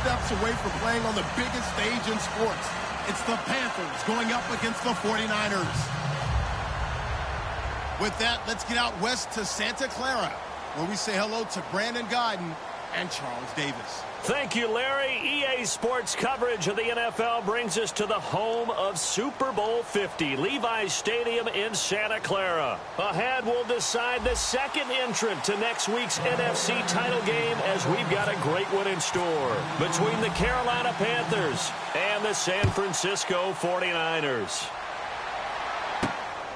steps away from playing on the biggest stage in sports. It's the Panthers going up against the 49ers. With that, let's get out west to Santa Clara, where we say hello to Brandon Godden and Charles Davis. Thank you, Larry. EA Sports coverage of the NFL brings us to the home of Super Bowl 50, Levi's Stadium in Santa Clara. Ahead, we'll decide the second entrant to next week's NFC title game, as we've got a great one in store between the Carolina Panthers and the San Francisco 49ers.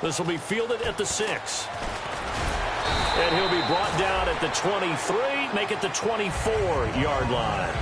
This will be fielded at the 6. And he'll be brought down at the 23, make it the 24-yard line.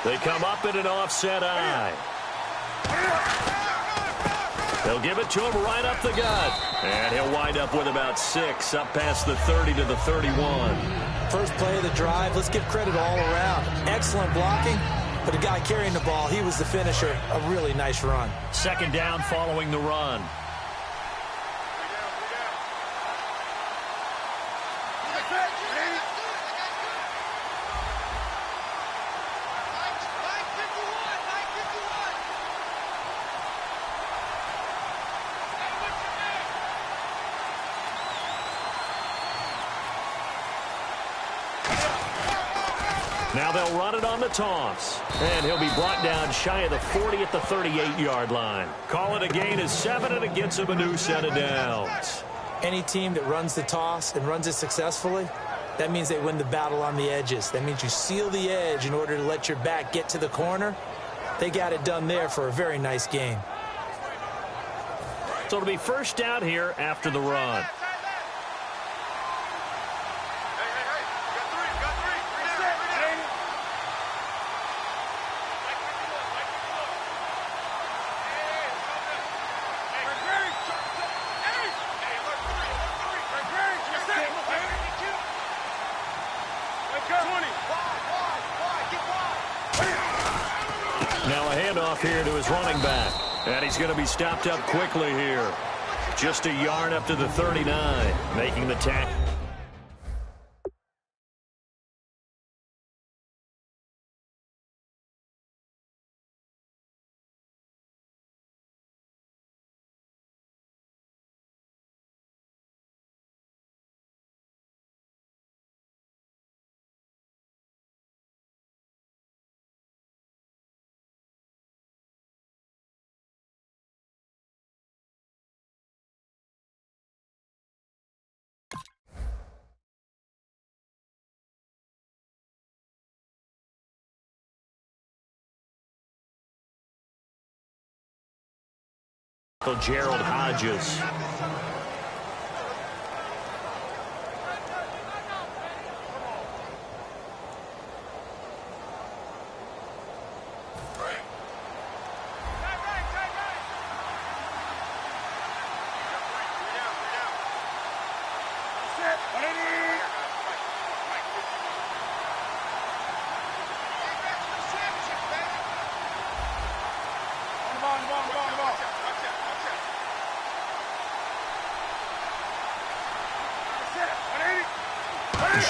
They come up in an offset eye. They'll give it to him right up the gut. And he'll wind up with about 6, up past the 30 to the 31. First play of the drive, let's give credit all around. Excellent blocking, but the guy carrying the ball, he was the finisher. A really nice run. Second down following the run. Now they'll run it on the toss. And he'll be brought down shy of the 40 at the 38-yard line. Call it a gain of 7, and it gets him a new set of downs. Any team that runs the toss and runs it successfully, that means they win the battle on the edges. That means you seal the edge in order to let your back get to the corner. They got it done there for a very nice gain. So it'll be first down here after the run. Now a handoff here to his running back. And he's going to be stopped up quickly here. Just a yard up to the 39, making the tackle. Gerald Hodges.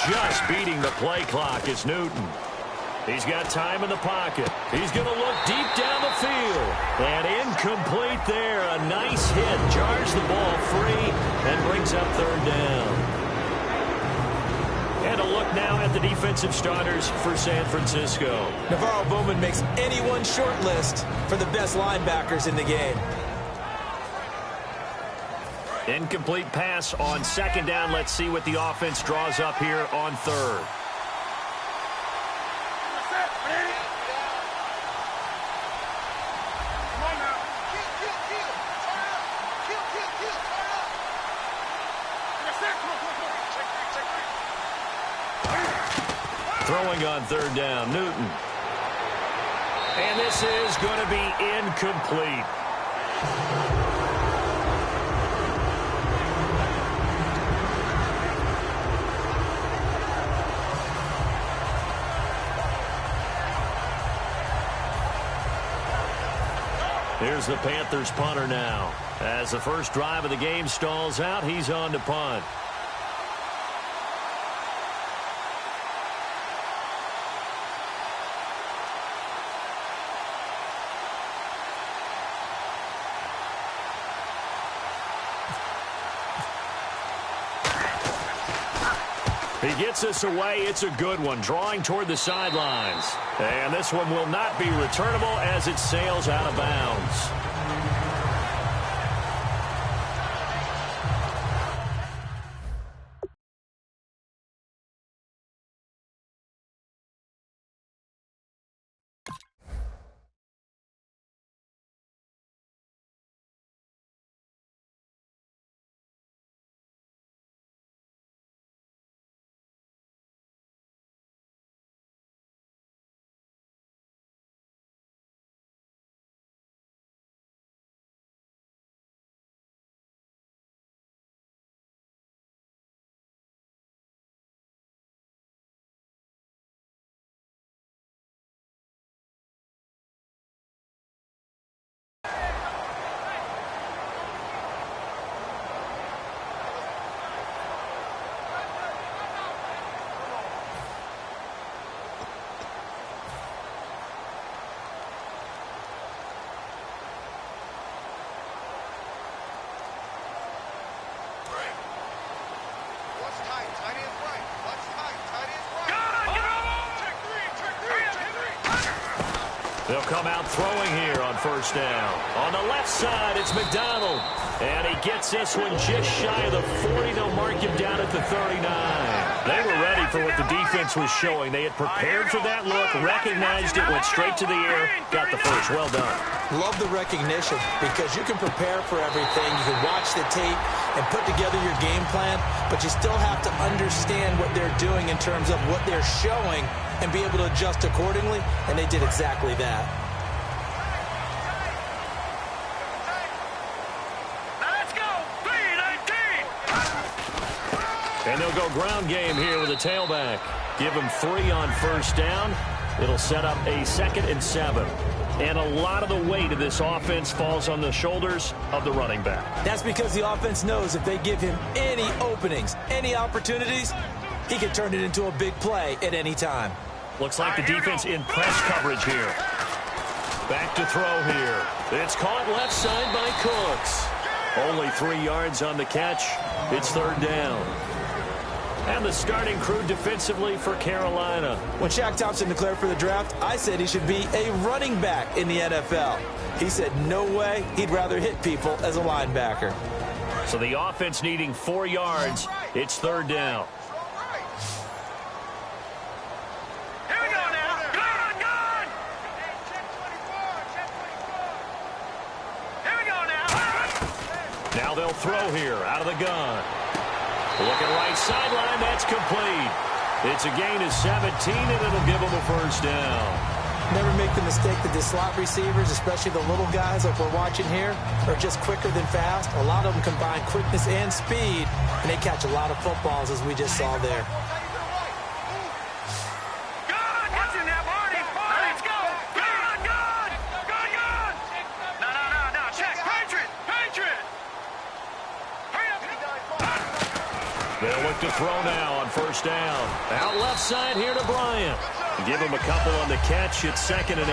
Just beating the play clock is Newton. He's got time in the pocket. He's going to look deep down the field. And incomplete there. A nice hit. Jars the ball free and brings up third down. And a look now at the defensive starters for San Francisco. Navarro Bowman makes anyone's short list for the best linebackers in the game. Incomplete pass on second down. Let's see what the offense draws up here on third. Throwing on third down, Newton. And this is going to be incomplete. Here's the Panthers punter now. As the first drive of the game stalls out, he's on to punt. He gets this away. It's a good one, drawing toward the sidelines. And this one will not be returnable as it sails out of bounds. They'll come out throwing here on first down. On the left side, it's McDonald. And he gets this one just shy of the 40. They'll mark him down at the 39. They were ready for what the defense was showing. They had prepared for that look, recognized it, went straight to the air, got the first. Well done. Love the recognition because you can prepare for everything. You can watch the tape and put together your game plan, but you still have to understand what they're doing in terms of what they're showing and be able to adjust accordingly, and they did exactly that. Let's go, and they'll go ground game here with a tailback. Give him 3 on first down. It'll set up a 2nd and 7. And a lot of the weight of this offense falls on the shoulders of the running back. That's because the offense knows if they give him any openings, any opportunities, he can turn it into a big play at any time. Looks like the defense in press coverage here. Back to throw here. It's caught left side by Cooks. Only 3 yards on the catch. It's third down. And the starting crew defensively for Carolina. When Shaq Thompson declared for the draft, I said he should be a running back in the NFL. He said no way, he'd rather hit people as a linebacker. So the offense needing 4 yards. It's third down. Here we go now. Good. Here we go now. Now they'll throw here out of the gun. Looking right sideline, that's complete. It's a gain of 17, and it'll give them a first down. Never make the mistake that the slot receivers, especially the little guys like we're watching here, are just quicker than fast. A lot of them combine quickness and speed, and they catch a lot of footballs, as we just saw there. They'll look to throw now on first down. Out left side here to Bryant. Give him a couple on the catch. It's 2nd and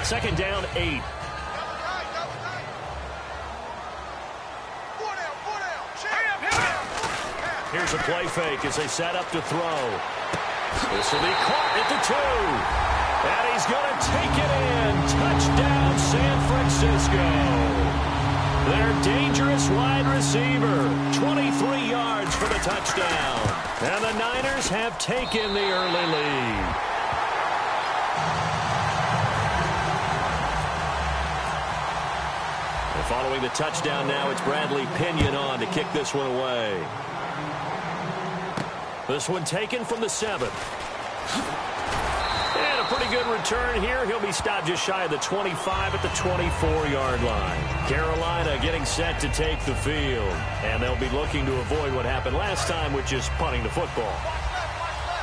8. Second down, 8. Here's a play fake as they set up to throw. This will be caught at the 2. And he's going to take it in. Touchdown, San Francisco. Their dangerous wide receiver. 23 yards Hopkins for the touchdown. And the Niners have taken the early lead. And following the touchdown now, it's Bradley Pinion on to kick this one away. This one taken from the 7. And a pretty good return here. He'll be stopped just shy of the 25 at the 24-yard line. Carolina getting set to take the field. And they'll be looking to avoid what happened last time, which is punting the football.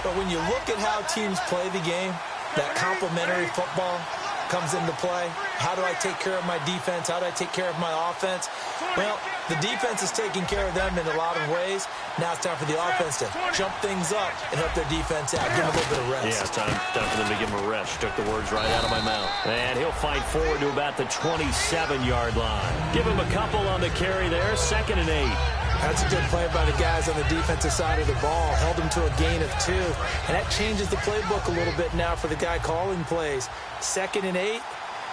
But when you look at how teams play the game, that complementary football comes into play. How do I take care of my defense? How do I take care of my offense? Well, the defense is taking care of them in a lot of ways. Now it's time for the offense to jump things up and help their defense out. Give them a little bit of rest. Yeah, time for them to give them a rest. Took the words right out of my mouth. And he'll fight forward to about the 27-yard line. Give him a couple on the carry there. 2nd and 8. That's a good play by the guys on the defensive side of the ball. Held him to a gain of 2. And that changes the playbook a little bit now for the guy calling plays. 2nd and 8.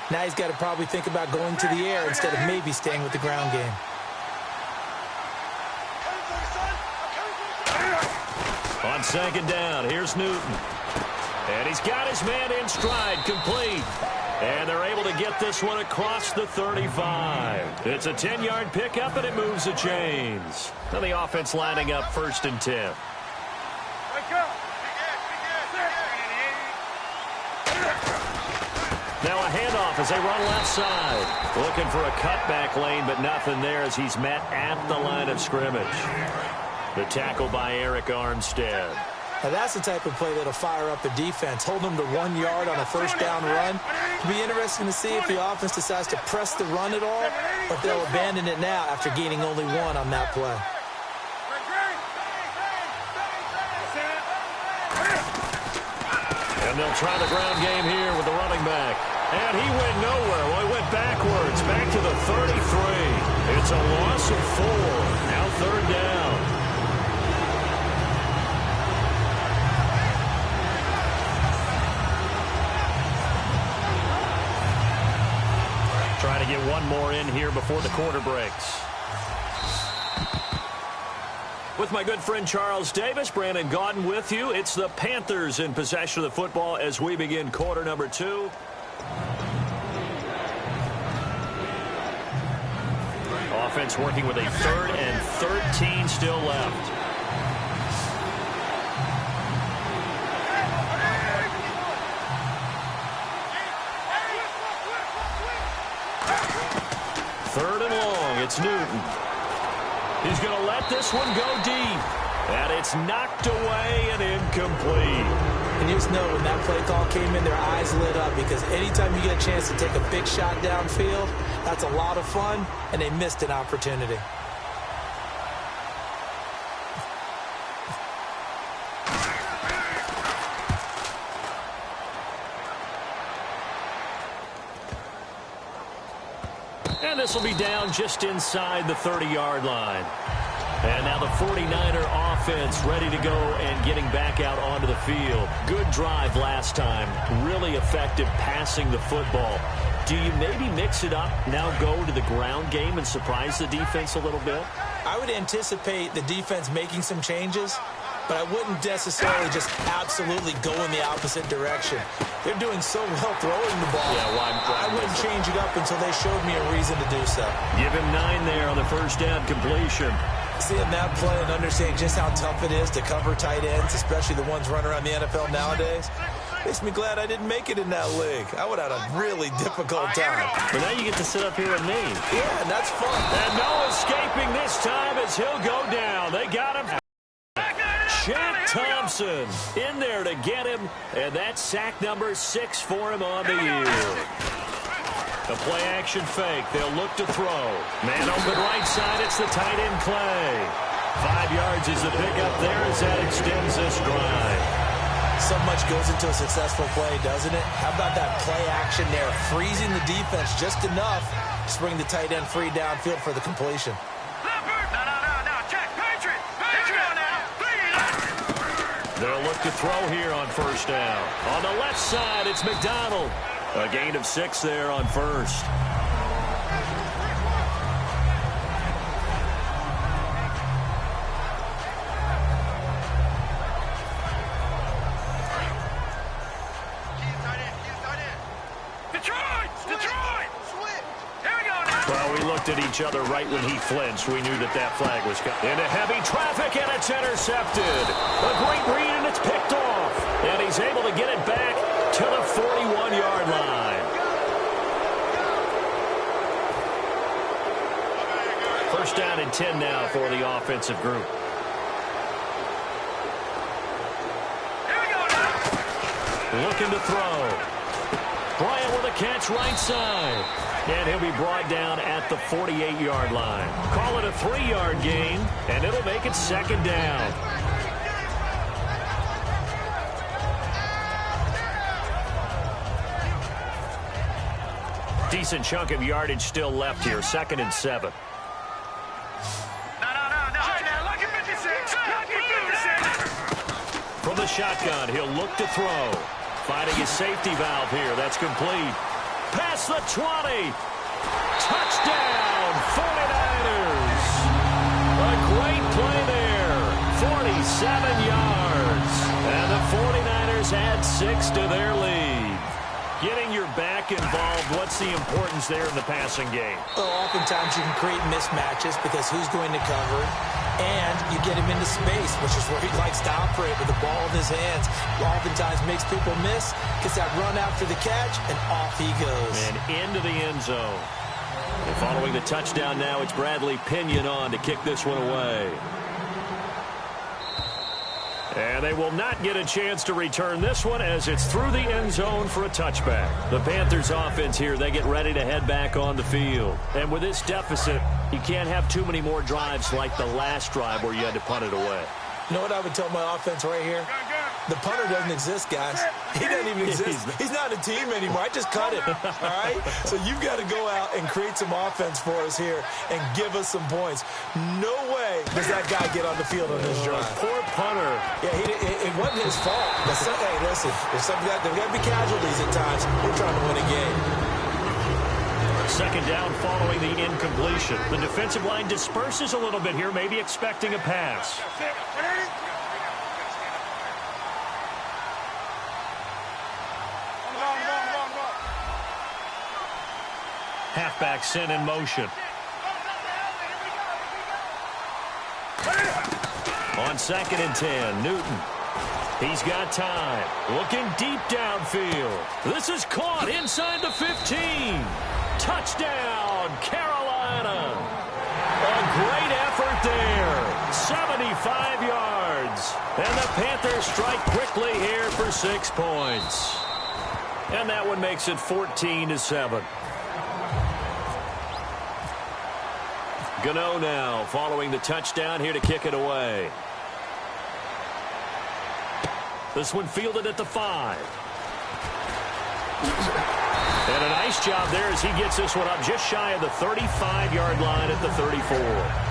Now he's got to probably think about going to the air instead of maybe staying with the ground game. On 2nd down, here's Newton. And he's got his man in stride, complete. And they're able to get this one across the 35. It's a 10-yard pickup, and it moves the chains. Now the offense lining up 1st and 10. Now a handoff as they run left side. Looking for a cutback lane, but nothing there as he's met at the line of scrimmage. The tackle by Eric Armstead. Now that's the type of play that'll fire up the defense. Hold them to 1 yard on a 1st down run. It'll be interesting to see if the offense decides to press the run at all, or if they'll abandon it now after gaining only 1 on that play. And they'll try the ground game here with the running back. And he went nowhere. Well, he went backwards, back to the 33. It's a loss of 4. Now 3rd down. Try to get one more in here before the quarter breaks. With my good friend Charles Davis, Brandon Gaudin with you. It's the Panthers in possession of the football as we begin quarter number 2. Offense working with a 3rd and 13 still left. Third and long, it's Newton. He's going to let this one go deep. And it's knocked away and incomplete. And you just know when that play call came in, their eyes lit up because anytime you get a chance to take a big shot downfield, that's a lot of fun, and they missed an opportunity. And this will be down just inside the 30-yard line. And now the 49er offense ready to go and getting back out onto the field. Good drive last time. Really effective passing the football. Do you maybe mix it up, now go to the ground game and surprise the defense a little bit? I would anticipate the defense making some changes, but I wouldn't necessarily just absolutely go in the opposite direction. They're doing so well throwing the ball. Yeah, well, I wouldn't change it up until they showed me a reason to do so. Give him 9 there on the 1st down completion. Seeing that play and understanding just how tough it is to cover tight ends, especially the ones running around the NFL nowadays, makes me glad I didn't make it in that league. I would have had a really difficult time. But now you get to sit up here with me. Yeah, and that's fun. And no escaping this time as he'll go down. They got him. Shaq Thompson in there to get him, and that's sack number 6 for him on the year. The play-action fake. They'll look to throw. Man open right side. It's the tight end play. 5 yards is the pickup there as that extends this drive. So much goes into a successful play, doesn't it? How about that play action there, freezing the defense just enough to bring the tight end free downfield for the completion. They'll look to throw here on 1st down. On the left side, it's McDonald. A gain of 6 there on 1st. looked at each other right when he flinched. We knew that flag was coming. Into heavy traffic, and it's intercepted. A great read, and it's picked off. And he's able to get it back to the 41-yard line. First down and 10 now for the offensive group. Looking to throw. Bryant with a catch right side. And he'll be brought down at the 48-yard line. Call it a 3-yard gain, and it'll make it second down. Decent chunk of yardage still left here. 2nd and 7. From the shotgun, he'll look to throw. Finding his safety valve here. That's complete. Past the 20. Touchdown, 49ers. A great play there. 47 yards. And the 49ers add 6 to their lead. Getting your back involved, what's the importance there in the passing game? Well, oftentimes you can create mismatches because who's going to cover it? And you get him into space, which is where he likes to operate with the ball in his hands. Oftentimes makes people miss, gets that run after the catch, and off he goes. And into the end zone. And following the touchdown now, it's Bradley Pinion on to kick this one away. And they will not get a chance to return this one as it's through the end zone for a touchback. The Panthers offense here, they get ready to head back on the field. And with this deficit, you can't have too many more drives like the last drive where you had to punt it away. You know what I would tell my offense right here? The punter doesn't exist, guys. He doesn't even exist. He's not a team anymore. I just cut him, all right? So you've got to go out and create some offense for us here and give us some points. No way does that guy get on the field on this drive. Poor punter. Yeah, it wasn't his fault. But hey, listen, there's got to be casualties at times. We're trying to win a game. Second down following the incompletion. The defensive line disperses a little bit here, maybe expecting a pass. Halfback sent in motion. On 2nd and 10, Newton. He's got time. Looking deep downfield. This is caught inside the 15. Touchdown, Carolina. A great effort there. 75 yards. And the Panthers strike quickly here for 6 points. And that one makes it 14-7. Gano now following the touchdown here to kick it away. This one fielded at the 5. And a nice job there as he gets this one up just shy of the 35-yard line at the 34.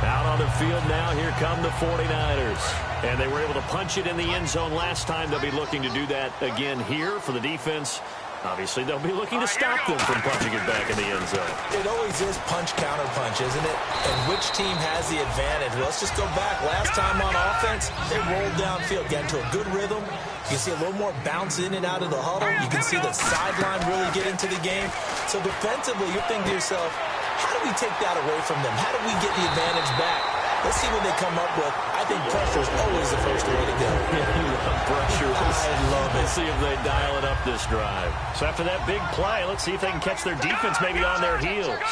Out on the field now, here come the 49ers. And they were able to punch it in the end zone last time. They'll be looking to do that again here for the defense. Obviously, they'll be looking to stop them from punching it back in the end zone. It always is punch-counter-punch, isn't it? And which team has the advantage? Well, let's just go back. Last time on offense, they rolled downfield, got into a good rhythm. You can see a little more bounce in and out of the huddle. You can see the sideline really get into the game. So defensively, you're thinking to yourself, how do we take that away from them? How do we get the advantage back? Let's see what they come up with. I think pressure is always the first way to go. Yeah, you love pressure. I love it. Let's see if they dial it up this drive. So after that big play, let's see if they can catch their defense maybe on their heels.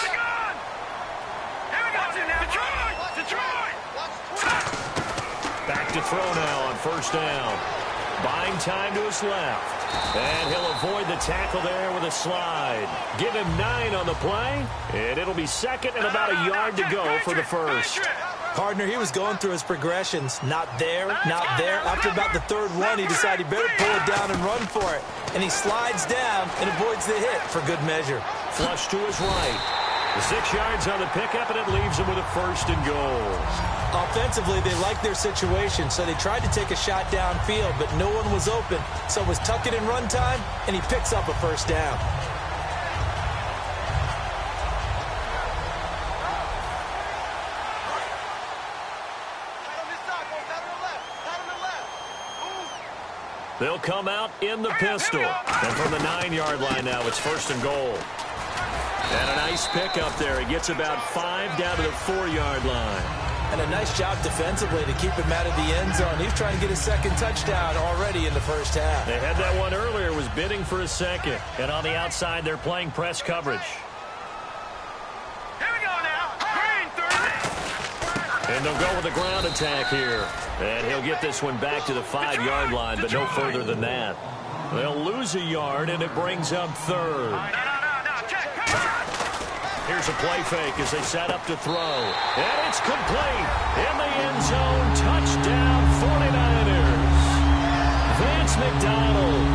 Back to throw now on first down. Buying time to his left. And he'll avoid the tackle there with a slide. Give him 9 on the play. And it'll be second and about a yard to go for the first. Partner, he was going through his progressions. Not there, not there. After about the third one, he decided he better pull it down and run for it. And he slides down and avoids the hit for good measure. Flush to his right. 6 yards on the pickup, and it leaves him with a 1st and goal. Offensively, they liked their situation, so they tried to take a shot downfield, but no one was open. So it was tuck it in run time, and he picks up a 1st down. They'll come out in the pistol. And from the 9-yard line now, it's 1st and goal. And a nice pick up there. He gets about 5 down to the 4-yard line. And a nice job defensively to keep him out of the end zone. He's trying to get his second touchdown already in the first half. They had that one earlier, was bidding for a second. And on the outside, they're playing press coverage. Here we go now. Green 30. And they'll go with a ground attack here. And he'll get this one back to the 5-yard line, but no further than that. They'll lose a yard, and it brings up third. No. Check. Here's a play fake as they set up to throw. And it's complete. In the end zone, touchdown 49ers. Vance McDonald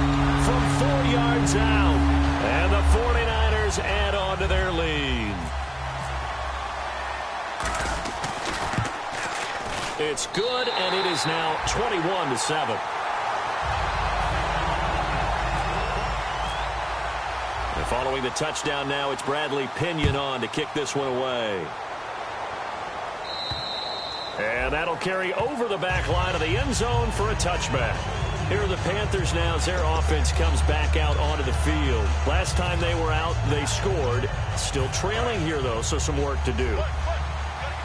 from 4 yards out. And the 49ers add on to their lead. It's good, and it is now 21-7. Following the touchdown now, it's Bradley Pinion on to kick this one away. And that'll carry over the back line of the end zone for a touchback. Here are the Panthers now as their offense comes back out onto the field. Last time they were out, they scored. Still trailing here, though, so some work to do.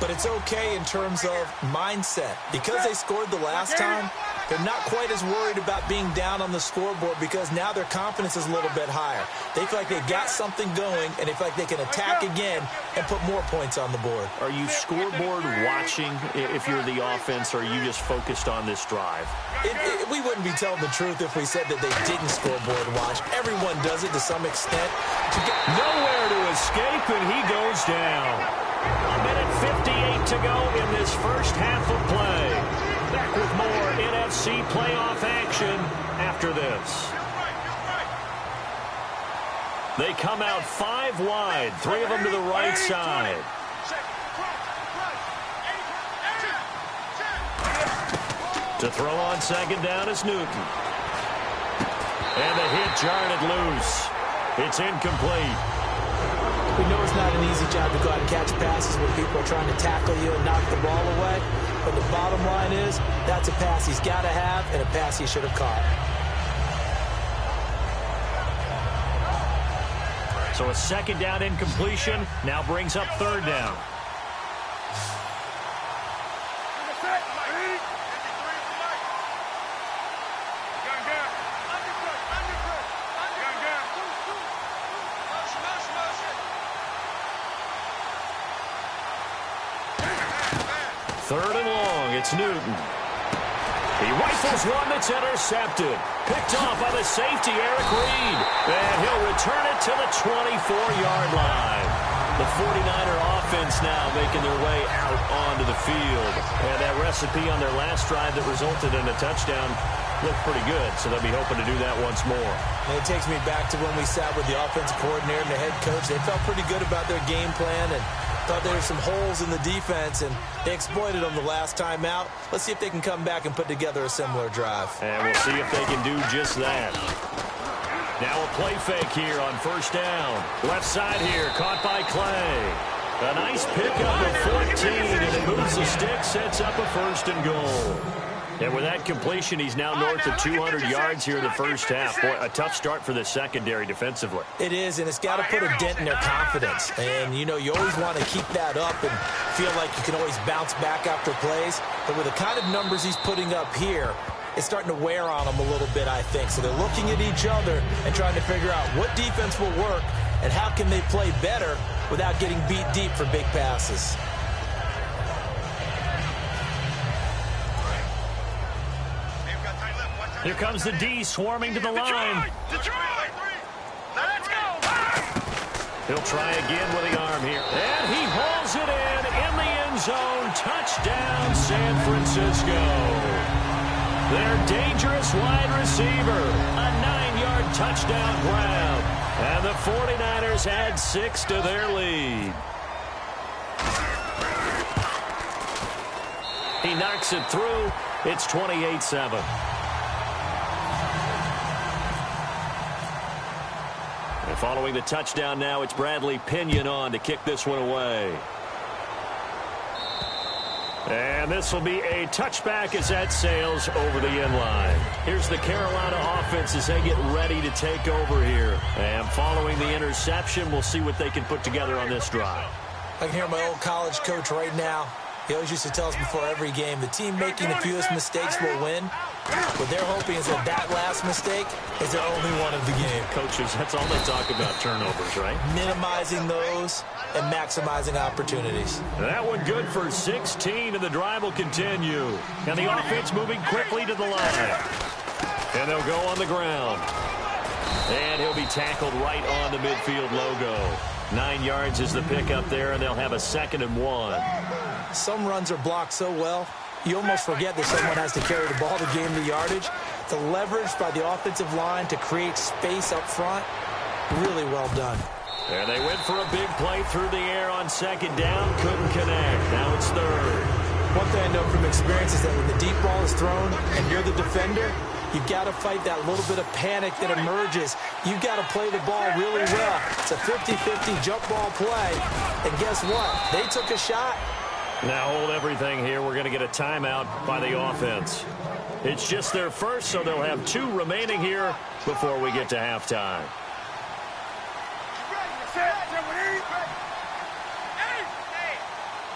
But it's okay in terms of mindset. Because they scored the last time, they're not quite as worried about being down on the scoreboard because now their confidence is a little bit higher. They feel like they've got something going, and they feel like they can attack again and put more points on the board. Are you scoreboard watching if you're the offense, or are you just focused on this drive? We wouldn't be telling the truth if we said that they didn't scoreboard watch. Everyone does it to some extent. Nowhere to escape, and he goes down. 1:58 to go in this first half of play. Back with more NFC playoff action after this. They come out 5 wide, 3 of them to the right side. To throw on second down is Newton. And the hit jarred it loose. It's incomplete. We know it's not an easy job to go out and catch passes when people are trying to tackle you and knock the ball away. But the bottom line is, that's a pass he's got to have and a pass he should have caught. So a second down incompletion now brings up third down. Third and long, it's Newton. He rifles one that's intercepted. Picked off by the safety, Eric Reed. And he'll return it to the 24-yard line. The 49er offense now making their way out onto the field. And that recipe on their last drive that resulted in a touchdown looked pretty good, so they'll be hoping to do that once more. And it takes me back to when we sat with the offensive coordinator and the head coach. They felt pretty good about their game plan and thought there were some holes in the defense, and they exploited them the last time out. Let's see if they can come back and put together a similar drive. And we'll see if they can do just that. Now a play fake here on first down. Left side here, caught by Clay. A nice pickup of 14, and it moves the stick, sets up a first and goal. And with that completion, he's now north of 200 yards here in the first half. Boy, a tough start for the secondary defensively. It is, and it's got to put a dent in their confidence. And, you know, you always want to keep that up and feel like you can always bounce back after plays. But with the kind of numbers he's putting up here, it's starting to wear on them a little bit, I think. So they're looking at each other and trying to figure out what defense will work and how can they play better without getting beat deep for big passes. Here comes the D swarming to the line. Detroit! Let's go! He'll try again with the arm here. And he hauls it in the end zone. Touchdown, San Francisco. Their dangerous wide receiver. A 9-yard touchdown grab. And the 49ers add 6 to their lead. He knocks it through. It's 28-7. Following the touchdown now, it's Bradley Pinion on to kick this one away. And this will be a touchback as that sails over the end line. Here's the Carolina offense as they get ready to take over here. And following the interception, we'll see what they can put together on this drive. I can hear my old college coach right now. He always used to tell us before every game, the team making the fewest mistakes will win. What they're hoping is that last mistake is their only one of the game. Coaches, that's all they talk about, turnovers, right? Minimizing those and maximizing opportunities. That one good for 16, and the drive will continue. And the offense moving quickly to the line. And they'll go on the ground. And he'll be tackled right on the midfield logo. 9 yards is the pickup there, and they'll have a 2nd and 1. Some runs are blocked so well, you almost forget that someone has to carry the ball to gain the yardage. The leverage by the offensive line to create space up front, really well done. And they went for a big play through the air on 2nd down, couldn't connect. Now it's 3rd. One thing I know from experience is that when the deep ball is thrown and you're the defender, you've got to fight that little bit of panic that emerges. You've got to play the ball really well. It's a 50-50 jump ball play. And guess what? They took a shot. Now hold everything here. We're going to get a timeout by the offense. It's just their first, so they'll have 2 remaining here before we get to halftime.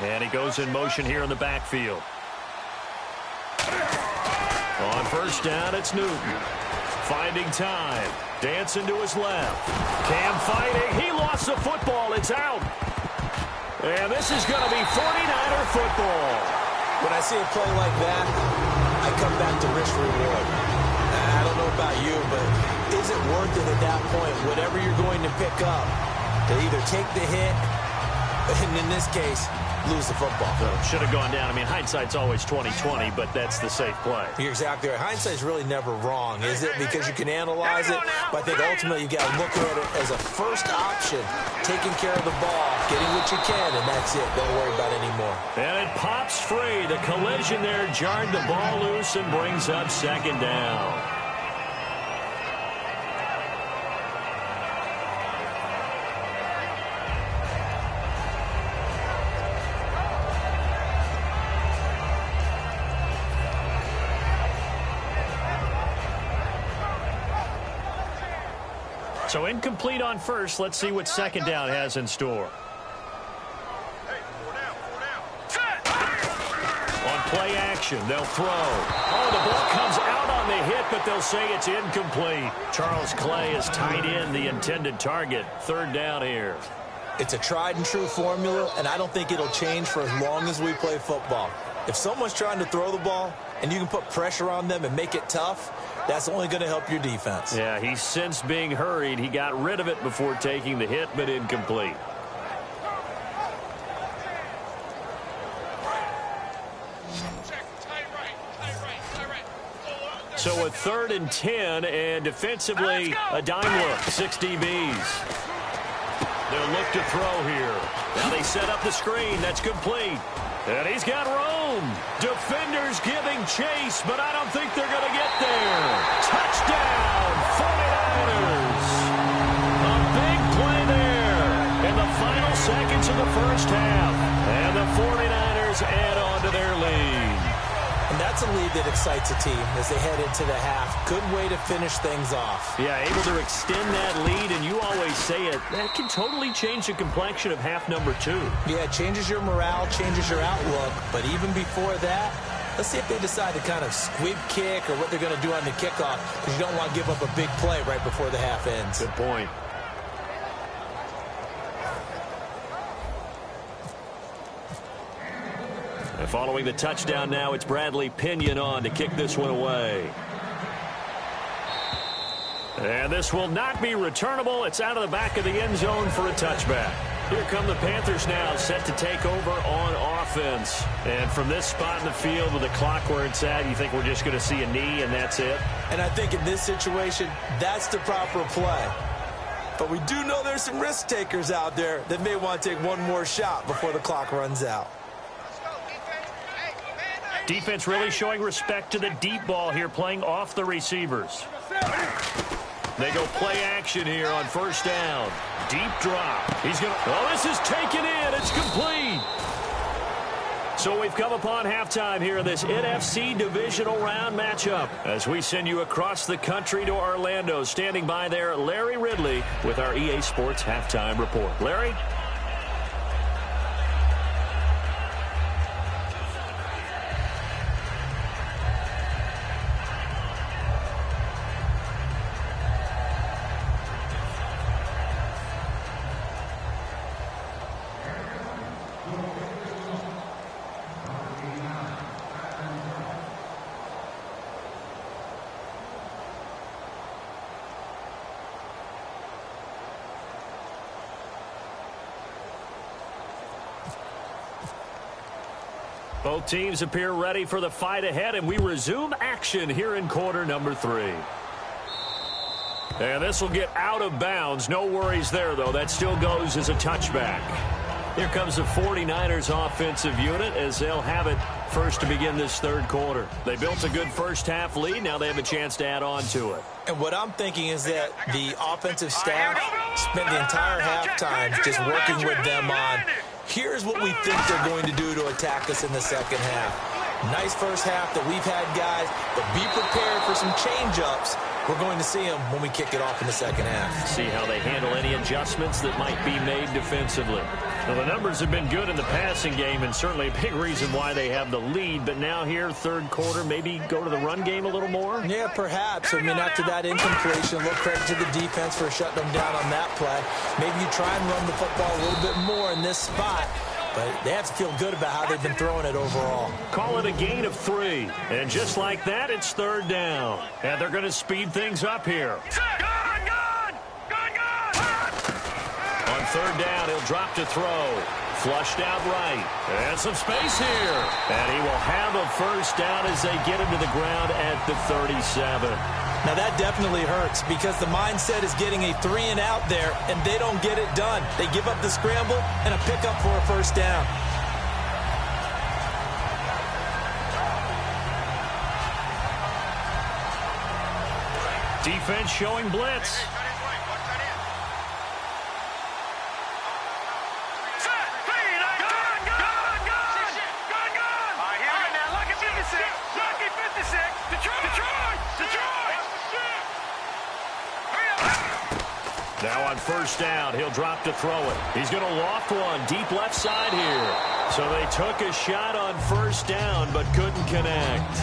And he goes in motion here in the backfield. On 1st down, it's Newton. Finding time. Dancing to his left. Cam fighting. He lost the football. It's out. And this is going to be 49er football. When I see a play like that, I come back to risk reward. I don't know about you, but is it worth it at that point, whatever you're going to pick up, to either take the hit, and in this case, lose the football? Should have gone down. I mean, hindsight's always 20/20, but that's the safe play. You're exactly right. Hindsight's really never wrong, is it? Because you can analyze it, but I think ultimately you got to look at it as a first option, taking care of the ball, getting what you can, and that's it. Don't worry about it anymore. And it pops free. The collision there jarred the ball loose and brings up 2nd down. So incomplete on 1st. Let's see what 2nd down has in store. On play action, they'll throw. Oh, the ball comes out on the hit, but they'll say it's incomplete. Charles Clay has tied in the intended target. 3rd down here. It's a tried and true formula, and I don't think it'll change for as long as we play football. If someone's trying to throw the ball and you can put pressure on them and make it tough, that's only going to help your defense. Yeah, he's since being hurried. He got rid of it before taking the hit, but incomplete. So a 3rd and 10, and defensively a dime look. 6 DBs. They'll look to throw here. Now they set up the screen. That's complete. And he's got room. Defenders giving chase, but I don't think they're going to get there. Touchdown, 49ers. A big play there in the final seconds of the 1st half. And the 49ers add on to their lead. And that's a lead that excites a team as they head into the half. Good way to finish things off. Yeah, able to extend that lead, and you always say it, that can totally change the complexion of half number 2. Yeah, it changes your morale, changes your outlook. But even before that, let's see if they decide to kind of squib kick or what they're going to do on the kickoff, because you don't want to give up a big play right before the half ends. Good point. And following the touchdown now, it's Bradley Pinion on to kick this one away. And this will not be returnable. It's out of the back of the end zone for a touchback. Here come the Panthers now, set to take over on offense. And from this spot in the field with the clock where it's at, you think we're just going to see a knee and that's it? And I think in this situation, that's the proper play. But we do know there's some risk takers out there that may want to take one more shot before the clock runs out. Defense really showing respect to the deep ball here, playing off the receivers. They go play action here on 1st down. Deep drop. He's going to... Oh, this is taken in. It's complete. So we've come upon halftime here in this NFC divisional round matchup as we send you across the country to Orlando. Standing by there, Larry Ridley with our EA Sports halftime report. Larry? Both teams appear ready for the fight ahead, and we resume action here in quarter number 3. And this will get out of bounds. No worries there, though. That still goes as a touchback. Here comes the 49ers offensive unit as they'll have it first to begin this third quarter. They built a good first half lead. Now they have a chance to add on to it. And what I'm thinking is that the offensive staff spent the entire halftime just working with them on, here's what we think they're going to do to attack us in the second half. Nice first half that we've had, guys, but be prepared for some change-ups. We're going to see them when we kick it off in the second half. See how they handle any adjustments that might be made defensively. Well, the numbers have been good in the passing game, and certainly a big reason why they have the lead. But now here, third quarter, maybe go to the run game a little more? Yeah, perhaps. I mean, after that incompletion, a little credit to the defense for shutting them down on that play. Maybe you try and run the football a little bit more in this spot. But they have to feel good about how they've been throwing it overall. Call it a gain of 3. And just like that, it's third down. And they're going to speed things up here. On third down, he'll drop to throw. Flushed out right. And some space here. And he will have a first down as they get him to the ground at the 37. Now, that definitely hurts because the mindset is getting a 3-and-out there, and they don't get it done. They give up the scramble and a pickup for a first down. Defense showing blitz. Now on first down, he'll drop to throw it. He's going to loft one deep left side here. So they took a shot on first down but couldn't connect.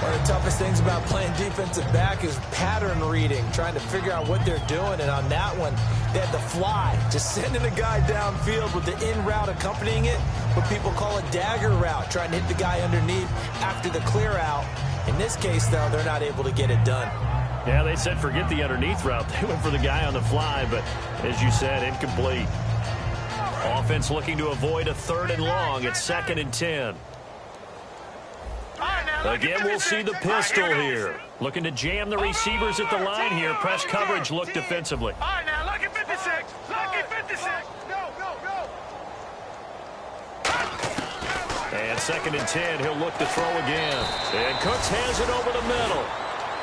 One of the toughest things about playing defensive back is pattern reading, trying to figure out what they're doing. And on that one, they had to fly, just sending a guy downfield with the in route accompanying it, what people call a dagger route, trying to hit the guy underneath after the clear out. In this case, though, they're not able to get it done. Yeah, they said forget the underneath route. They went for the guy on the fly, but as you said, incomplete. Offense looking to avoid a 3rd and long. It's 2nd and 10. Again, we'll see the pistol here. Looking to jam the receivers at the line here. Press coverage look defensively. All right, now, lucky 56. Lucky 56. And 2nd and 10, he'll look to throw again. And Cooks has it over the middle.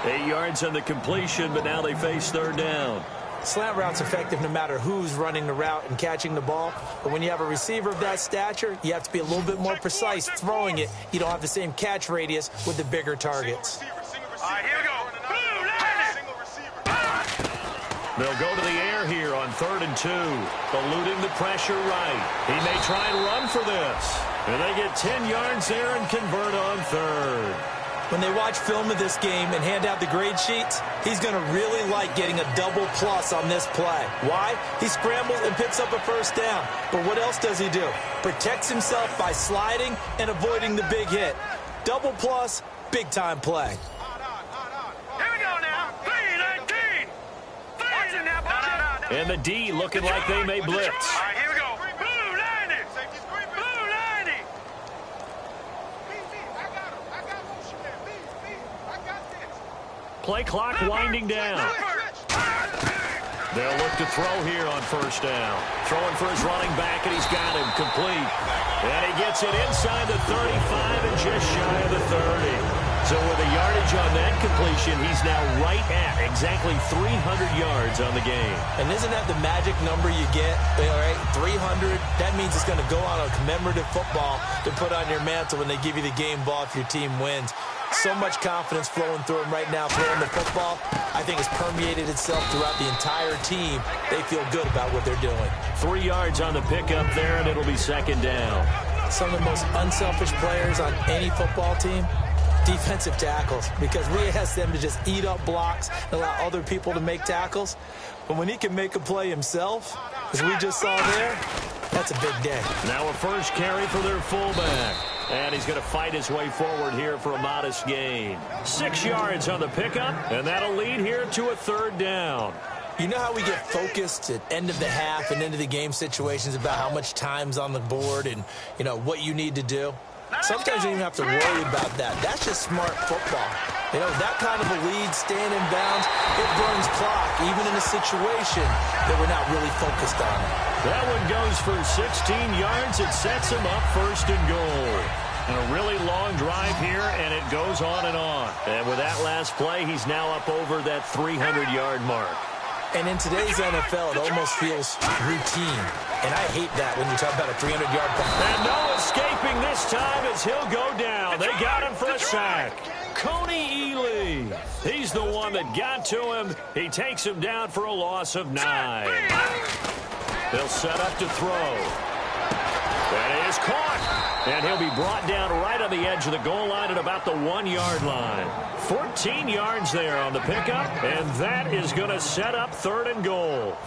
8 yards on the completion, but now they face 3rd down. Slant route's effective no matter who's running the route and catching the ball. But when you have a receiver of that stature, you have to be a little bit more precise throwing it. You don't have the same catch radius with the bigger targets. All right, here we go. They'll go to the air here on 3rd and 2. Eluding the pressure right. He may try and run for this. And they get 10 yards there and convert on 3rd. When they watch film of this game and hand out the grade sheets, he's going to really like getting a double plus on this play. Why? He scrambles and picks up a first down. But what else does he do? Protects himself by sliding and avoiding the big hit. Double plus, big-time play. Here we go now. 3-19. And the D looking like they may blitz. All right, here we go. Blue 90. Blue 90. Play clock winding down. They'll look to throw here on first down. Throwing for his running back, and he's got him complete. And he gets it inside the 35 and just shy of the 30. So with the yardage on that completion, he's now right at exactly 300 yards on the game. And isn't that the magic number you get? All right, 300. That means it's going to go on a commemorative football to put on your mantle when they give you the game ball if your team wins. So much confidence flowing through him right now, throwing the football. I think it's permeated itself throughout the entire team. They feel good about what they're doing. 3 yards on the pickup there, and it'll be second down. Some of the most unselfish players on any football team, defensive tackles, because we ask them to just eat up blocks and allow other people to make tackles. But when he can make a play himself, as we just saw there, that's a big day. Now a first carry for their fullback. And he's going to fight his way forward here for a modest gain. 6 yards on the pickup, and that'll lead here to a third down. You know how we get focused at end of the half and end of the game situations about how much time's on the board and, you know, what you need to do? Sometimes you don't even have to worry about that. That's just smart football. You know, that kind of a lead, staying in bounds, it burns clock, even in a situation that we're not really focused on. That one goes for 16 yards. It sets him up first and goal. And a really long drive here, and it goes on and on. And with that last play, he's now up over that 300-yard mark. And in today's NFL, it almost feels routine. And I hate that when you talk about a 300-yard play. And no escaping this time as he'll go down. They got him for a sack. Coney Ely. He's the one that got to him. He takes him down for a loss of 9. They'll set up to throw. That is caught. And he'll be brought down right on the edge of the goal line at about the 1-yard line. 14 yards there on the pickup, and that is going to set up third and goal.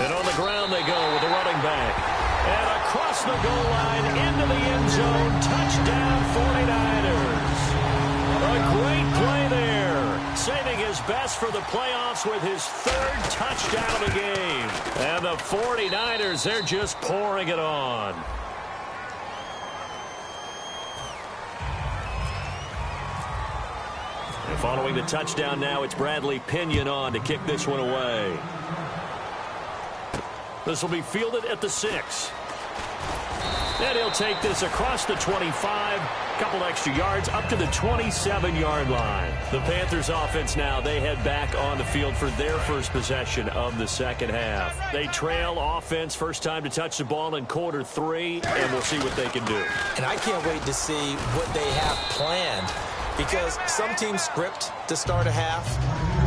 And on the ground they go with the running back. And across the goal line into the end zone. Touchdown 49ers. A great play there. Saving his best for the playoffs with his 3rd touchdown of the game. And the 49ers, they're just pouring it on. And following the touchdown now, it's Bradley Pinion on to kick this one away. This will be fielded at the 6. And he'll take this across the 25, a couple extra yards, up to the 27-yard line. The Panthers offense now, they head back on the field for their first possession of the second half. They trail offense, first time to touch the ball in quarter 3, and we'll see what they can do. And I can't wait to see what they have planned, because some teams script to start a half.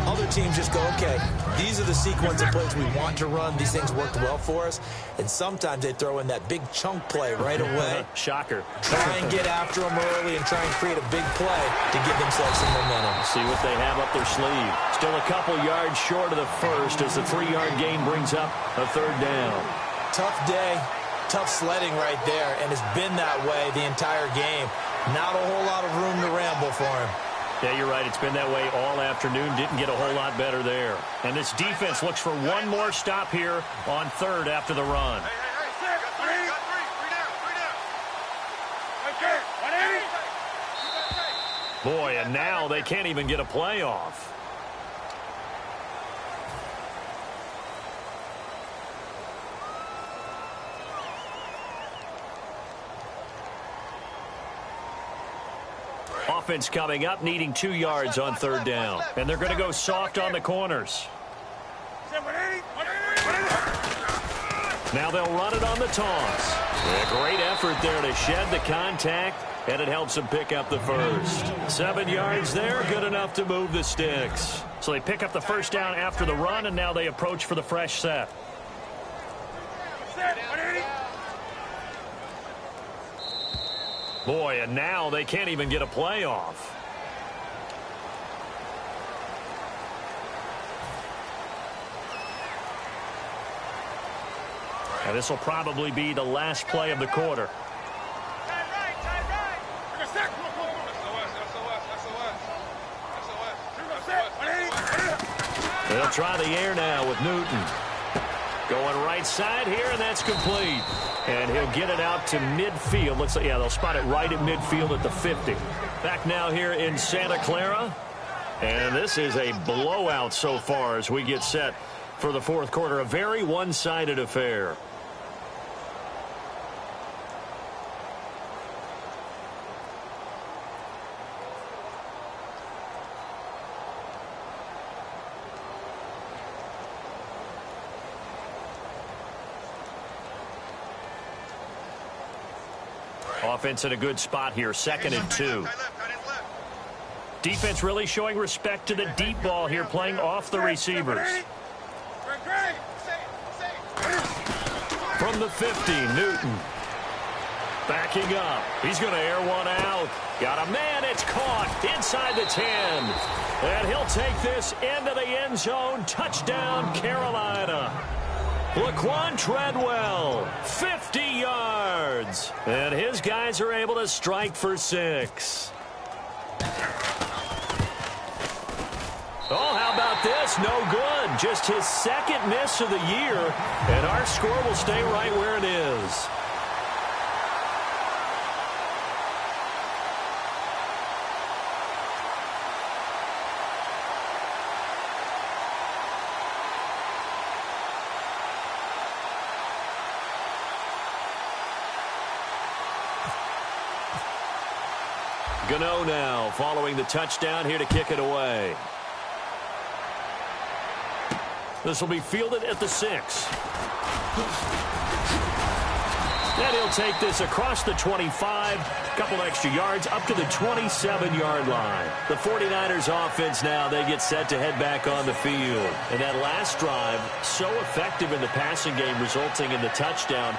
Other teams just go, okay, these are the sequence of plays we want to run. These things worked well for us. And sometimes they throw in that big chunk play right away. Shocker. Try and get after them early and try and create a big play to give themselves some momentum. See what they have up their sleeve. Still a couple yards short of the first as the 3-yard gain brings up a third down. Tough day, tough sledding right there, and it's been that way the entire game. Not a whole lot of room to ramble for him. Yeah, you're right. It's been that way all afternoon. Didn't get a whole lot better there. And this defense looks for one more stop here on 3rd after the run. Boy, and now they can't even get a play off. Offense coming up, needing 2 yards on 3rd down. And they're going to go soft on the corners. Now they'll run it on the toss. A great effort there to shed the contact, and it helps them pick up the first. 7 yards there, good enough to move the sticks. So they pick up the first down after the run, and now they approach for the fresh set. Boy, and now they can't even get a play off. And this will probably be the last play of the quarter. They'll try the air now with Newton. Going right side here, and that's complete. And he'll get it out to midfield. Looks like, yeah, they'll spot it right at midfield at the 50. Back now here in Santa Clara. And this is a blowout so far as we get set for the fourth quarter. A very one-sided affair. Offense in a good spot here, 2nd and 2. Defense really showing respect to the deep ball here, playing off the receivers. From the 50, Newton. Backing up. He's going to air one out. Got a man. It's caught inside the 10. And he'll take this into the end zone. Touchdown, Carolina. Laquan Treadwell, 50 yards. And his guys are able to strike for 6. Oh, how about this? No good. Just his 2nd miss of the year. And our score will stay right where it is. Gano now following the touchdown here to kick it away. This will be fielded at the 6. And he'll take this across the 25. A couple extra yards up to the 27-yard line. The 49ers offense now, they get set to head back on the field. And that last drive, so effective in the passing game, resulting in the touchdown.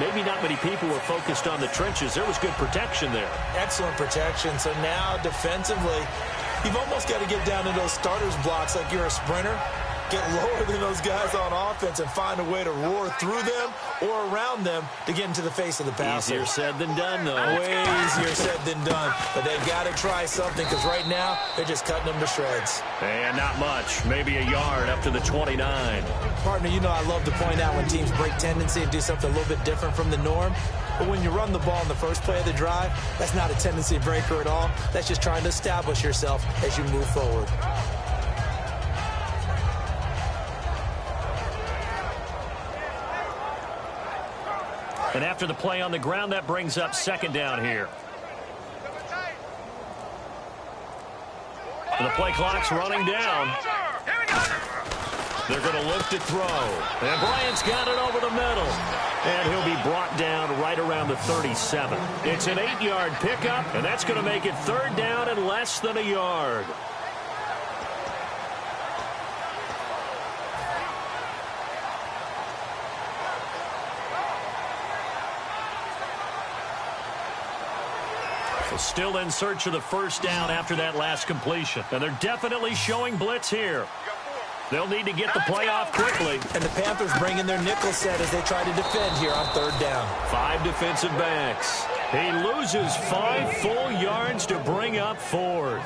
Maybe not many people were focused on the trenches. There was good protection there. Excellent protection. So now defensively, you've almost got to get down to those starters blocks like you're a sprinter. Get lower than those guys on offense and find a way to roar through them or around them to get into the face of the passer. Easier said than done, though. Way easier said than done. But they've got to try something because right now they're just cutting them to shreds. And not much. Maybe a yard up to the 29. Partner, you know I love to point out when teams break tendency and do something a little bit different from the norm. But when you run the ball in the first play of the drive, that's not a tendency breaker at all. That's just trying to establish yourself as you move forward. And after the play on the ground, that brings up 2nd down here. And the play clock's running down. They're going to look to throw. And Bryant's got it over the middle. And he'll be brought down right around the 37. It's an 8-yard pickup, and that's going to make it 3rd down and less than a yard. Still in search of the 1st down after that last completion. And they're definitely showing blitz here. They'll need to get the play off quickly. And the Panthers bring in their nickel set as they try to defend here on 3rd down. 5 defensive backs. He loses 5 full yards to bring up 4th.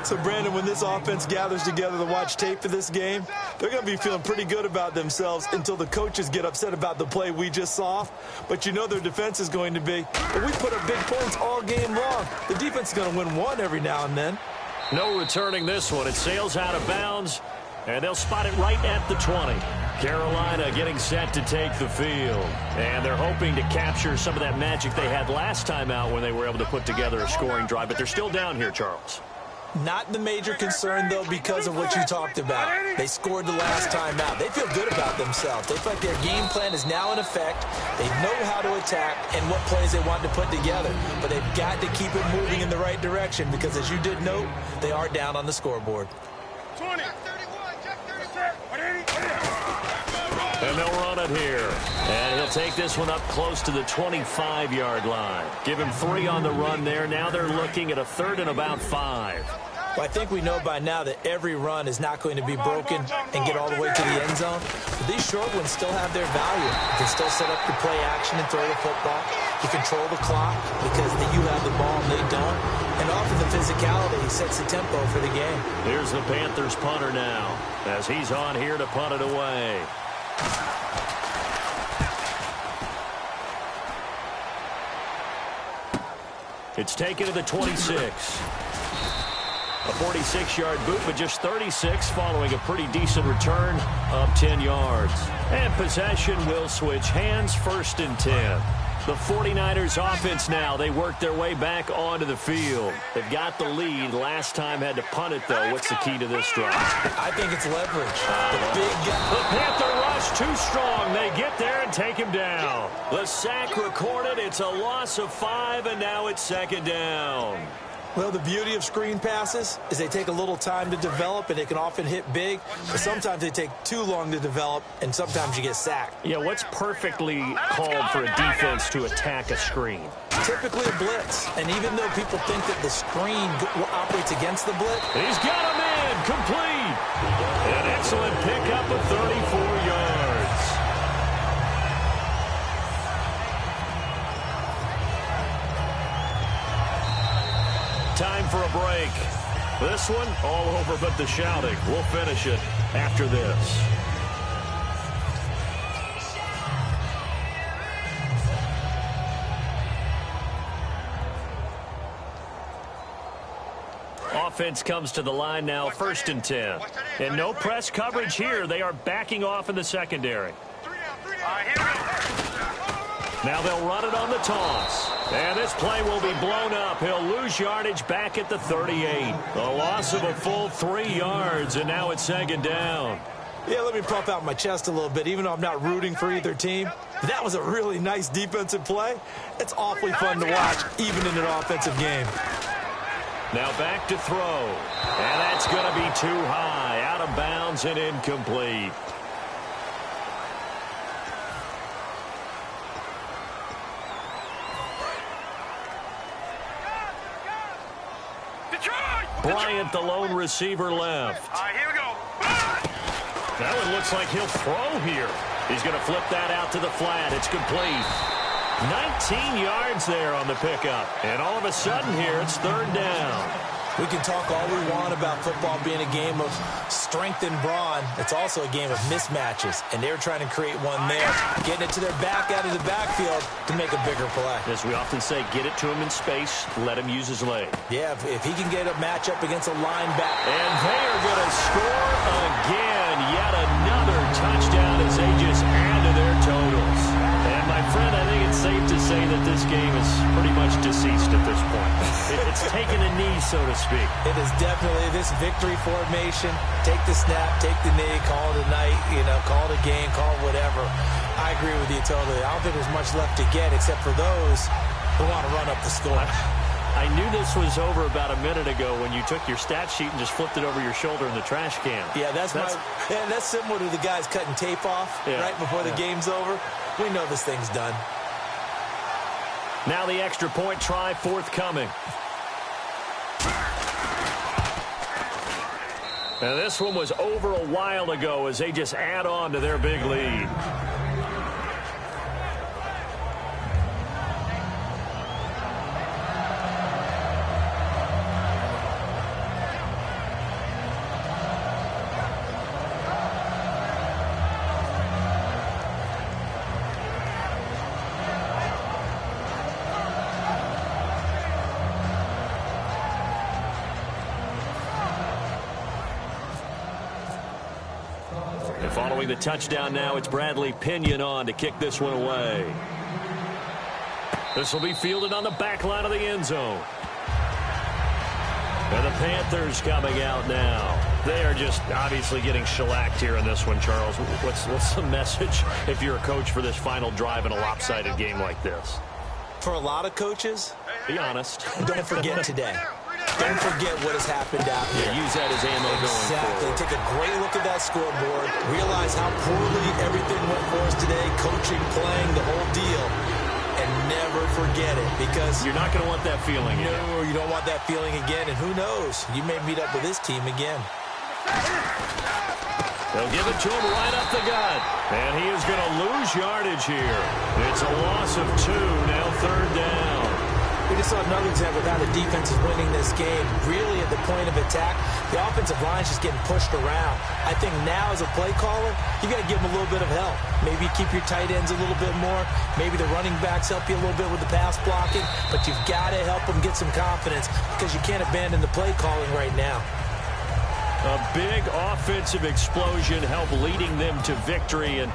So, Brandon, when this offense gathers together to watch tape for this game, they're going to be feeling pretty good about themselves until the coaches get upset about the play we just saw. But you know their defense is going to be, but we put up big points all game long. The defense is going to win one every now and then. No returning this one. It sails out of bounds, and they'll spot it right at the 20. Carolina getting set to take the field. And they're hoping to capture some of that magic they had last time out when they were able to put together a scoring drive. But they're still down here, Charles. Not the major concern, though, because of what you talked about. They scored the last time out. They feel good about themselves. They feel like their game plan is now in effect. They know how to attack and what plays they want to put together. But they've got to keep it moving in the right direction because, as you did note, they are down on the scoreboard. 20. And they'll run it here. And he'll take this one up close to the 25-yard line. Give him 3 on the run there. Now they're looking at a 3rd and about 5. Well, I think we know by now that every run is not going to be broken and get all the way to the end zone. But these short ones still have their value. You can still set up your play action and throw the football. You control the clock because you have the ball and they don't. And often the physicality sets the tempo for the game. Here's the Panthers punter now as he's on here to punt it away. It's taken to the 26. A 46-yard boot, but just 36 following a pretty decent return of 10 yards. And possession will switch hands, 1st and 10. The 49ers offense now, they work their way back onto the field. They've got the lead. Last time had to punt it, though. What's the key to this drive? I think it's leverage. The big guy. The Panther rush too strong. They get there and take him down. The sack recorded. It's a loss of 5, and now it's 2nd down. Well, the beauty of screen passes is they take a little time to develop, and they can often hit big. But sometimes they take too long to develop, and sometimes you get sacked. Yeah, what's perfectly called for a defense to attack a screen? Typically a blitz. And even though people think that the screen operates against the blitz. He's got him in. Complete. An excellent pickup of 34 yards. Time for a break. This one all over but the shouting. We'll finish it after this. Offense comes to the line now, 1st and 10. And no press coverage here. They are backing off in the secondary. Now they'll run it on the toss. And this play will be blown up. He'll lose yardage back at the 38. A loss of a full 3 yards, and now it's 2nd down. Yeah, let me puff out my chest a little bit, even though I'm not rooting for either team. That was a really nice defensive play. It's awfully fun to watch, even in an offensive game. Now back to throw. And that's going to be too high. Out of bounds and incomplete. Bryant, the lone receiver, left. All right, here we go. That one looks like he'll throw here. He's going to flip that out to the flat. It's complete. 19 yards there on the pickup. And all of a sudden here, it's 3rd down. We can talk all we want about football being a game of strength and brawn. It's also a game of mismatches, and they're trying to create one there, getting it to their back out of the backfield to make a bigger play. As we often say, get it to him in space, let him use his leg. Yeah, if he can get a matchup against a linebacker. And they are going to score again. Yet another touchdown as they just add to their totals. And my friend, I think it's safe to say that this game is pretty much deceased at this point. It's taken a knee, so to speak. It is definitely this victory formation. Take the snap, take the knee, call it a night, call it a game, call it whatever. I agree with you totally. I don't think there's much left to get except for those who want to run up the score. I knew this was over about a minute ago when you took your stat sheet and just flipped it over your shoulder in the trash can. Yeah, that's similar to the guys cutting tape off right before the game's over. We know this thing's done. Now the extra point try forthcoming. And this one was over a while ago as they just add on to their big lead. Following the touchdown now, it's Bradley Pinion on to kick this one away. This will be fielded on the back line of the end zone. And the Panthers coming out now. They are just obviously getting shellacked here in this one, Charles. What's the message if you're a coach for this final drive in a lopsided game like this? For a lot of coaches, be honest. Don't forget today. Don't forget what has happened out there. Yeah, use that as ammo going forward. Take a great look at that scoreboard. Realize how poorly everything went for us today. Coaching, playing, the whole deal. And never forget it, because you're not going to want that feeling again. No, you don't want that feeling again. And who knows? You may meet up with this team again. They'll give it to him right up the gut. And he is going to lose yardage here. It's a loss of 2, now 3rd down. We just saw another example of how the defense is winning this game. Really at the point of attack, the offensive line is just getting pushed around. I think now as a play caller, you got to give them a little bit of help. Maybe keep your tight ends a little bit more. Maybe the running backs help you a little bit with the pass blocking. But you've got to help them get some confidence because you can't abandon the play calling right now. A big offensive explosion helped leading them to victory. And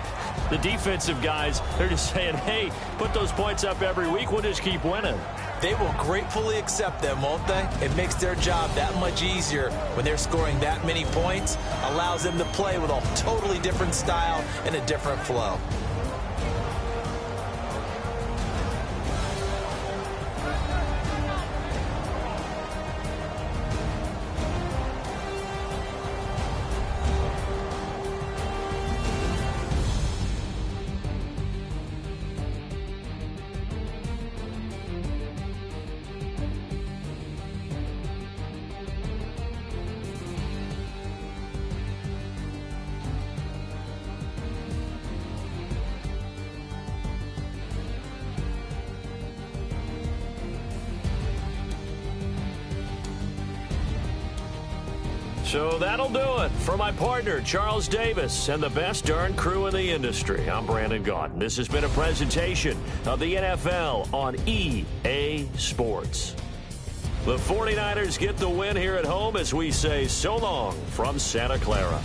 the defensive guys, they're just saying, hey, put those points up every week. We'll just keep winning. They will gratefully accept them, won't they? It makes their job that much easier when they're scoring that many points. Allows them to play with a totally different style and a different flow. So that'll do it. For my partner, Charles Davis, and the best darn crew in the industry, I'm Brandon Gaudin. This has been a presentation of the NFL on EA Sports. The 49ers get the win here at home as we say so long from Santa Clara.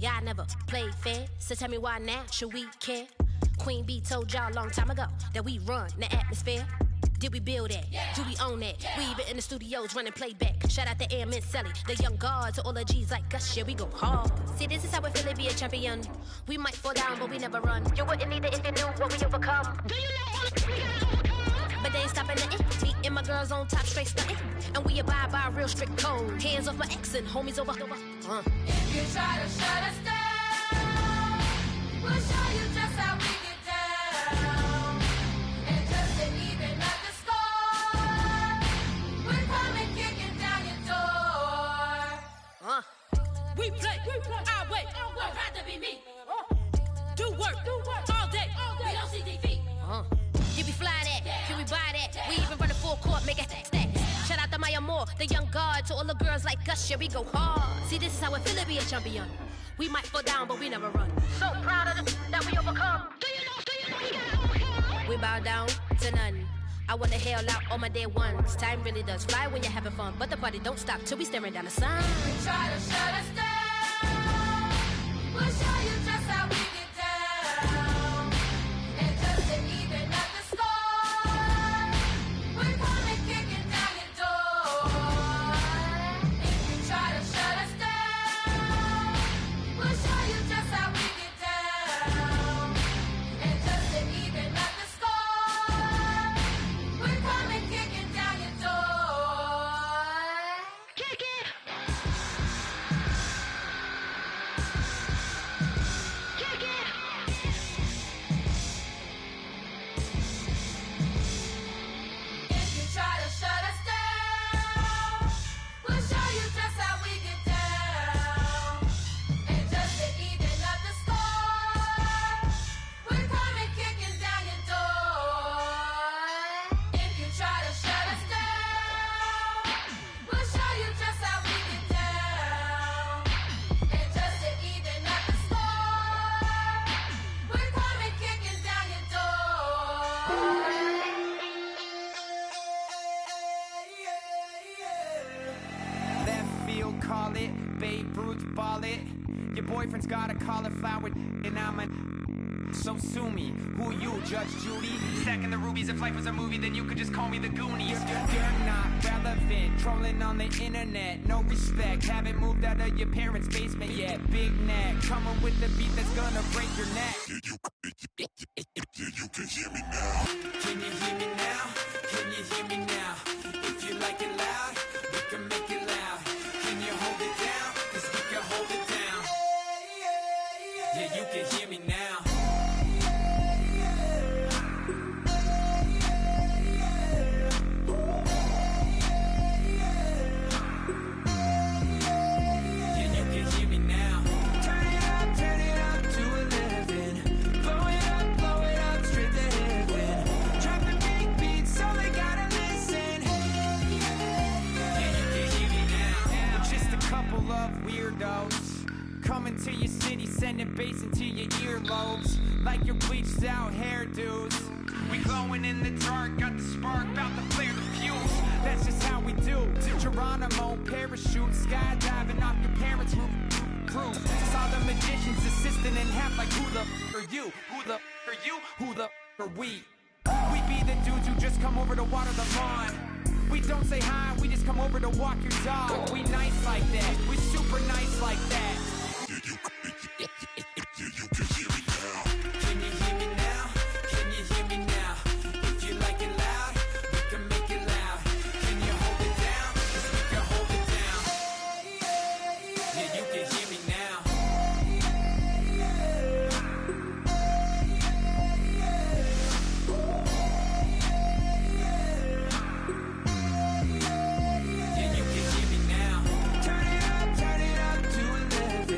Y'all never played fair, so tell me why now should we care? Queen Bee told y'all a long time ago that we run the atmosphere. Did we build it? Yeah. Do we own it? Yeah. We even in the studios running playback. Shout out to Airman Sally, the young guards, to all the G's like us. Yeah, we go hard. See, this is how we feel to be a champion. We might fall down, but we never run. You wouldn't need it if you knew what we overcome. Do you know all the we gotta overcome? But they ain't stopping nothing. Me and my girls on top, straight stunting. And we abide by a real strict code. Hands off my ex and homies over. If you try to shut us down, we'll show you just how we get down. And just to even up the score, we're coming kicking down your door. We play our way. I'd rather be me. Do work all day. We don't see defeat. Can we fly that? Can we buy that? We even run a full court, make it stack. Shout out to Maya Moore, the young guard, to all the girls like us. Yeah, we go hard. See, this is how it feel to be a champion. We might fall down, but we never run. So proud of that we overcome. Do you know we gotta overcome? We bow down to none. I wanna hail out all my day ones. Time really does fly when you're having fun, but the party don't stop till we staring down the sun. If you try to shut us down, we'll show you just how we get down. And just to even up the score, we're coming kicking down your door. If you try to shut us down, we'll show you just how we get down. And just to even up the score, we're coming kicking down your door. Kick it! Kick it! If you try to shut us down, we'll show you just how we get down. And just to even up the score, we're coming kicking down your door. If you try to shut us down, we'll show you just how we get down. And just to even up the score, we're coming kicking down your door. Left field, call it. Babe Ruth, ball it. Your boyfriend's got a cauliflower, and I'm a. So sue me. Who you, Judge Judy? Stacking the rubies. If life was a movie, then you could just call me the Goonies. You're not relevant. Trolling on the internet. No respect. Haven't moved out of your parents' basement yet. Big neck. Coming with the beat that's gonna break your neck. You can hear me now. Can you hear me now? Can you hear me now? If you like it loud, we can make it loud. Can you hold it down? 'Cause we can hold it down. Yeah, you can hear me now. Yeah, you can hear me now. Turn it up to 11. Blow it up, straight to heaven. Dropping big beats, so they gotta listen. Yeah, you can hear me now. We're just a couple of weirdos coming to your city, sending bass into your earlobes like your bleached out hairdos. We glowing in the dark, got the spark, about to flare the fuse. That's just how we do. Geronimo, parachute, skydiving off your parents' roof. Crew. Saw the magician's assistant in half like who the are you? Who the are you? Who the are we? We be the dudes who just come over to water the lawn. We don't say hi, we just come over to walk your dog. We nice like that, we super nice like that. You can hear me now. Can you hear me now? Can you hear me now? If you like it loud, we can make it loud. Can you hold it down? 'Cause we can hold it down. Yeah, you can hear me now. Yeah, you can hear me now. Turn it up to 11.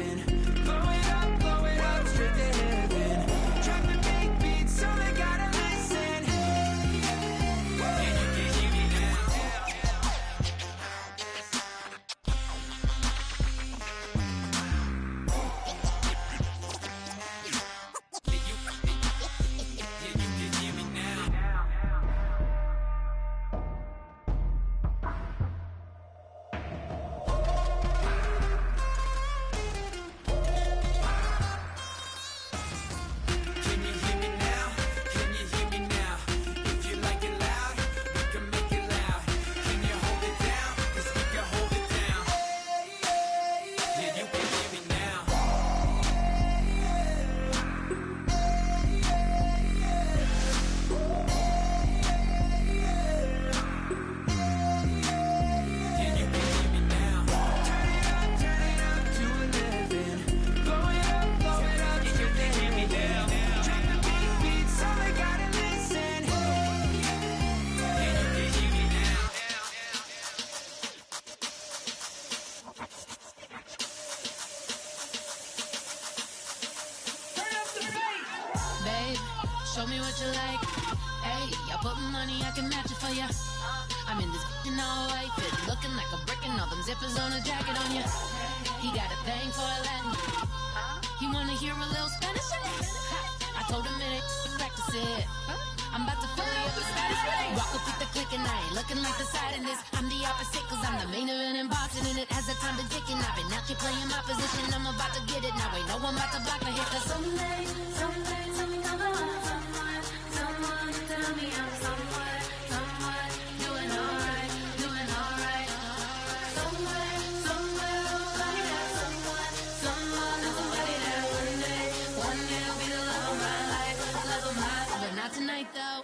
what you like. Hey, y'all putting money, I can match it for ya. I'm in this in all white fit, looking like a brick and all them zippers on a jacket on ya. He got a thing for a Latin. He wanna hear a little Spanish? I told him it ain't practice it. I'm about to fill you up with Spanish. Walk up with the click and I ain't looking like the side in this. I'm the opposite cause I'm the main event in boxing and it has the time to ticking. I've been out here playing my position, I'm about to get it. Now ain't no one about to block my hit cause someday tell me come on. Someone tell me I'm someone doing alright. Somewhere, somebody that somebody that one day will be the love of my life, but not tonight though.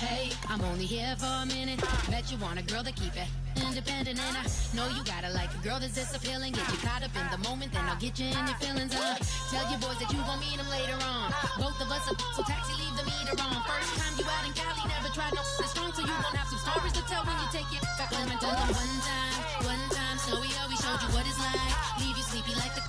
Hey, I'm only here for a minute. Bet you want a girl to keep it independent, and I know you gotta like a girl that's this appealing. Get you caught up in the moment, then I'll get you in your feelings. Tell your boys that you gon' meet them later on. Both of us are so taxi, leave the meter on. First time you out in Cali, never tried no strong, so you gon' have some stories to tell when you take it back home and tell them one time, snowy, we showed you what it's like. Leave you sleepy like the